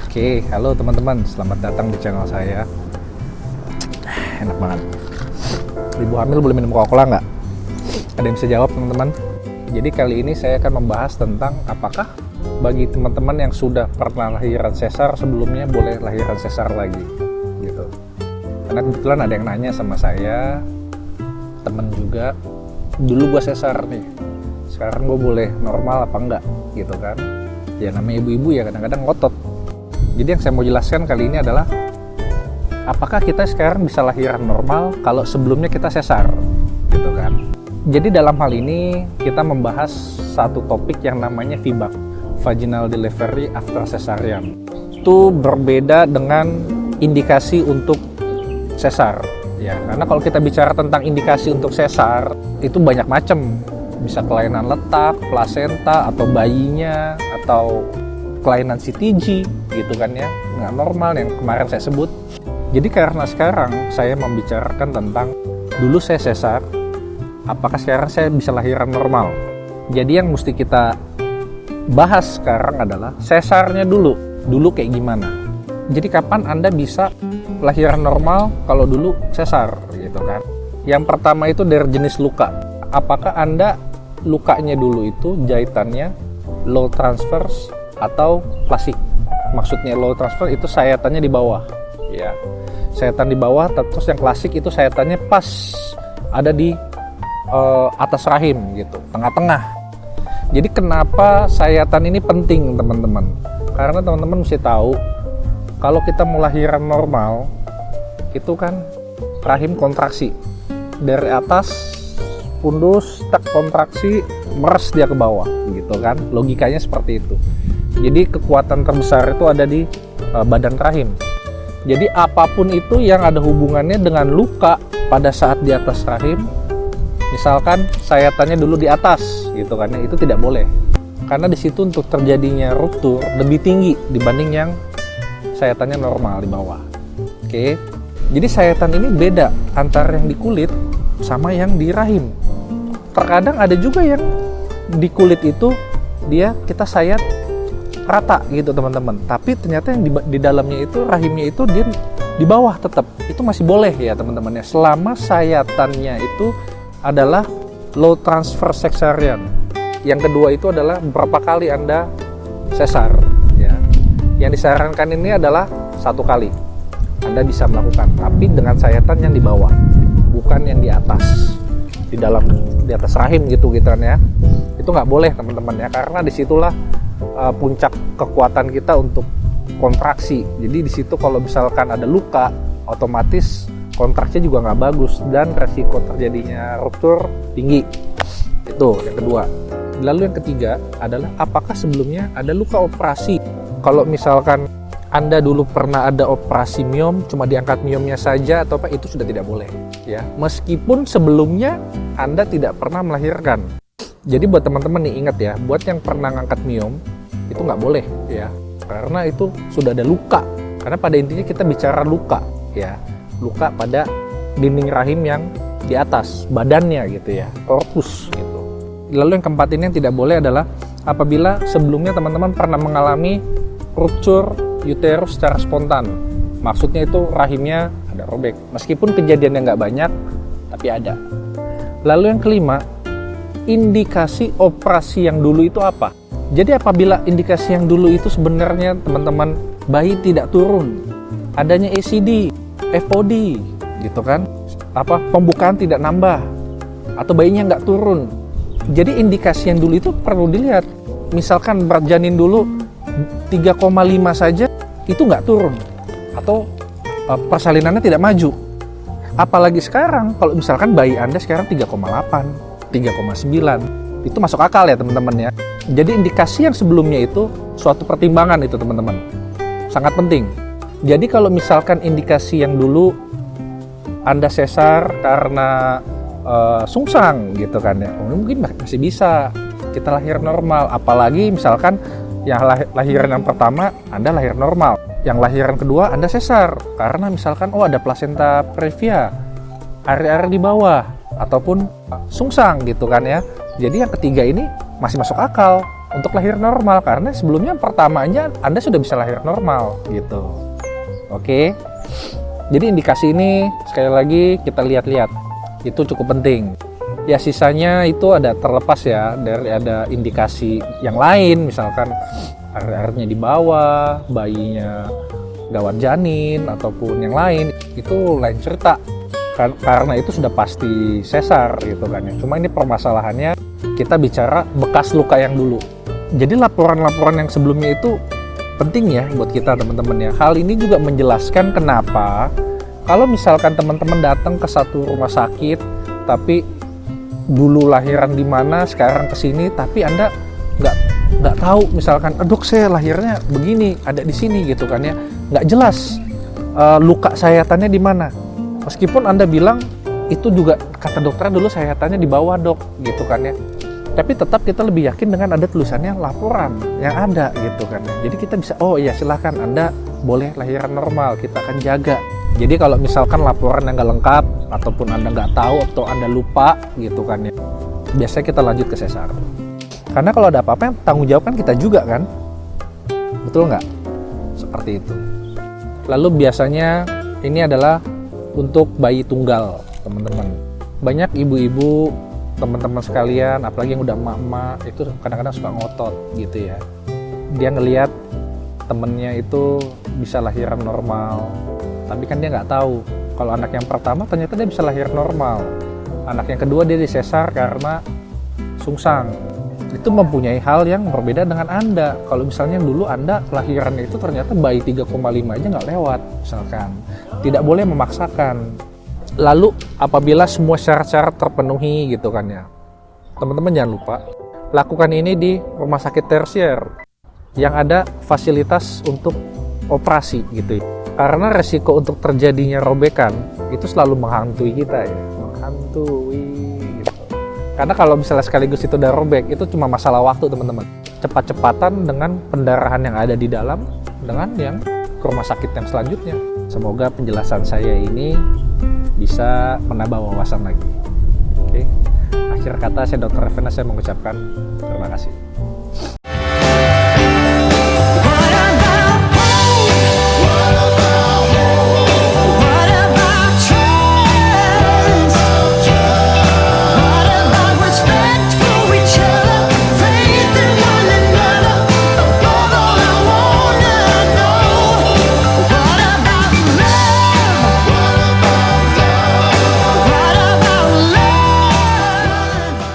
Oke, halo teman-teman, selamat datang di channel saya. Enak banget. Ibu hamil boleh minum Coca-Cola nggak? Ada yang bisa jawab teman-teman? Jadi kali ini saya akan membahas tentang apakah bagi teman-teman yang sudah pernah lahiran sesar sebelumnya boleh lahiran sesar lagi, gitu. Karena kebetulan ada yang nanya sama saya, temen juga, dulu gua sesar nih, sekarang gua boleh normal apa enggak, gitu kan? Ya namanya ibu-ibu ya kadang-kadang ngotot. Jadi yang saya mau jelaskan kali ini adalah apakah kita sekarang bisa lahiran normal kalau sebelumnya kita sesar, gitu kan? Jadi dalam hal ini kita membahas satu topik yang namanya VBAC, vaginal delivery after cesarean. Itu berbeda dengan indikasi untuk sesar, ya. Karena kalau kita bicara tentang indikasi untuk sesar itu banyak macam, bisa kelainan letak, plasenta atau bayinya atau kelainan CTG gitu kan ya, nggak normal yang kemarin saya sebut. Jadi karena sekarang saya membicarakan tentang dulu saya sesar, apakah sekarang saya bisa lahiran normal. Jadi yang mesti kita bahas sekarang adalah sesarnya dulu kayak gimana. Jadi kapan Anda bisa lahiran normal kalau dulu sesar gitu kan. Yang pertama itu dari jenis luka. Apakah Anda lukanya dulu itu jahitannya low transverse atau klasik. Maksudnya low transfer itu sayatannya di bawah, ya. Sayatan di bawah, terus yang klasik itu sayatannya pas ada di atas rahim gitu, tengah-tengah. Jadi kenapa sayatan ini penting, teman-teman? Karena teman-teman mesti tahu kalau kita mau lahiran normal itu kan rahim kontraksi dari atas, pundus tak kontraksi, meres dia ke bawah gitu kan, logikanya seperti itu. Jadi kekuatan terbesar itu ada di badan rahim. Jadi apapun itu yang ada hubungannya dengan luka pada saat di atas rahim, misalkan sayatannya dulu di atas gitu kan, itu tidak boleh. Karena di situ untuk terjadinya ruptur lebih tinggi dibanding yang sayatannya normal di bawah. Oke. Jadi sayatan ini beda antara yang di kulit sama yang di rahim. Terkadang ada juga yang di kulit itu dia kita sayat rata gitu teman-teman, tapi ternyata yang di dalamnya itu rahimnya itu dia di bawah tetap, itu masih boleh ya teman-teman ya, selama sayatannya itu adalah low transfer cesarean. Yang kedua itu adalah berapa kali Anda sesar ya. Yang disarankan ini adalah 1 kali Anda bisa melakukan, tapi dengan sayatan yang di bawah, bukan yang di atas, di atas rahim gitu kan ya. Itu nggak boleh teman-teman ya, karena disitulah puncak kekuatan kita untuk kontraksi. Jadi di situ kalau misalkan ada luka, otomatis kontraksinya juga nggak bagus dan resiko terjadinya ruptur tinggi. Itu yang kedua. Lalu yang ketiga adalah apakah sebelumnya ada luka operasi. Kalau misalkan Anda dulu pernah ada operasi miom, cuma diangkat miomnya saja atau apa, itu sudah tidak boleh ya. Meskipun sebelumnya Anda tidak pernah melahirkan. Jadi buat teman-teman nih ingat ya, buat yang pernah ngangkat miom itu nggak boleh ya, karena itu sudah ada luka. Karena pada intinya kita bicara luka ya, luka pada dinding rahim yang di atas badannya gitu ya, korpus gitu. Lalu yang keempat ini yang tidak boleh adalah apabila sebelumnya teman-teman pernah mengalami ruptur uterus secara spontan. Maksudnya itu rahimnya ada robek, meskipun kejadiannya nggak banyak tapi ada. Lalu yang kelima, indikasi operasi yang dulu itu apa? Jadi apabila indikasi yang dulu itu sebenarnya teman-teman bayi tidak turun, adanya ACD, FOD gitu kan, pembukaan tidak nambah atau bayinya nggak turun. Jadi indikasi yang dulu itu perlu dilihat. Misalkan berat janin dulu 3,5 saja itu nggak turun atau persalinannya tidak maju. Apalagi sekarang kalau misalkan bayi Anda sekarang 3,8, 3,9, itu masuk akal ya teman-teman ya. Jadi indikasi yang sebelumnya itu suatu pertimbangan itu teman-teman, sangat penting. Jadi kalau misalkan indikasi yang dulu Anda sesar karena sungsang gitu kan ya, mungkin masih bisa kita lahir normal. Apalagi misalkan yang lahiran yang pertama Anda lahir normal, yang lahiran kedua Anda sesar karena misalkan ada plasenta previa, area-area di bawah, ataupun sungsang gitu kan ya. Jadi yang ketiga ini masih masuk akal untuk lahir normal, karena sebelumnya pertama aja Anda sudah bisa lahir normal gitu. Oke. Jadi indikasi ini sekali lagi kita lihat-lihat, itu cukup penting. Ya sisanya itu ada terlepas ya dari ada indikasi yang lain, misalkan air-airnya di bawah, bayinya gawat janin ataupun yang lain, itu lain cerita. Karena itu sudah pasti sesar gitu kan ya. Cuma ini permasalahannya kita bicara bekas luka yang dulu. Jadi laporan-laporan yang sebelumnya itu penting ya buat kita teman-teman ya. Hal ini juga menjelaskan kenapa kalau misalkan teman-teman datang ke satu rumah sakit tapi dulu lahiran di mana, sekarang kesini, tapi Anda nggak tahu misalkan, dok saya lahirnya begini, ada di sini gitu kan ya, nggak jelas luka sayatannya di mana. Meskipun Anda bilang itu juga kata dokternya dulu sayatannya di bawah dok gitu kan ya, tapi tetap kita lebih yakin dengan ada tulisannya laporan yang ada gitu kan ya. Jadi kita bisa, oh iya silahkan Anda boleh lahiran normal, kita akan jaga. Jadi kalau misalkan laporan yang nggak lengkap ataupun Anda nggak tahu atau Anda lupa gitu kan ya, biasanya kita lanjut ke sesar. Karena kalau ada apa-apa yang tanggung jawab kan kita juga kan, betul nggak? Seperti itu. Lalu biasanya ini adalah untuk bayi tunggal teman-teman. Banyak ibu-ibu teman-teman sekalian, apalagi yang udah emak-emak, itu kadang-kadang suka ngotot gitu ya. Dia ngelihat temennya itu bisa lahiran normal, tapi kan dia nggak tahu kalau anak yang pertama ternyata dia bisa lahir normal, anak yang kedua dia disesar karena sungsang. Itu mempunyai hal yang berbeda dengan Anda. Kalau misalnya dulu Anda kelahiran itu ternyata bayi 3,5 aja nggak lewat misalkan, tidak boleh memaksakan. Lalu apabila semua syarat-syarat terpenuhi gitu kan ya, teman-teman jangan lupa lakukan ini di rumah sakit tersier yang ada fasilitas untuk operasi gitu ya. Karena resiko untuk terjadinya robekan itu selalu menghantui kita ya, menghantui gitu. Karena kalau misalnya sekaligus itu udah robek, itu cuma masalah waktu teman-teman. Cepat-cepatan dengan pendarahan yang ada di dalam dengan yang ke rumah sakit yang selanjutnya. Semoga penjelasan saya ini bisa menambah wawasan lagi. Oke. Akhir kata saya Dr. Revena, saya mengucapkan terima kasih.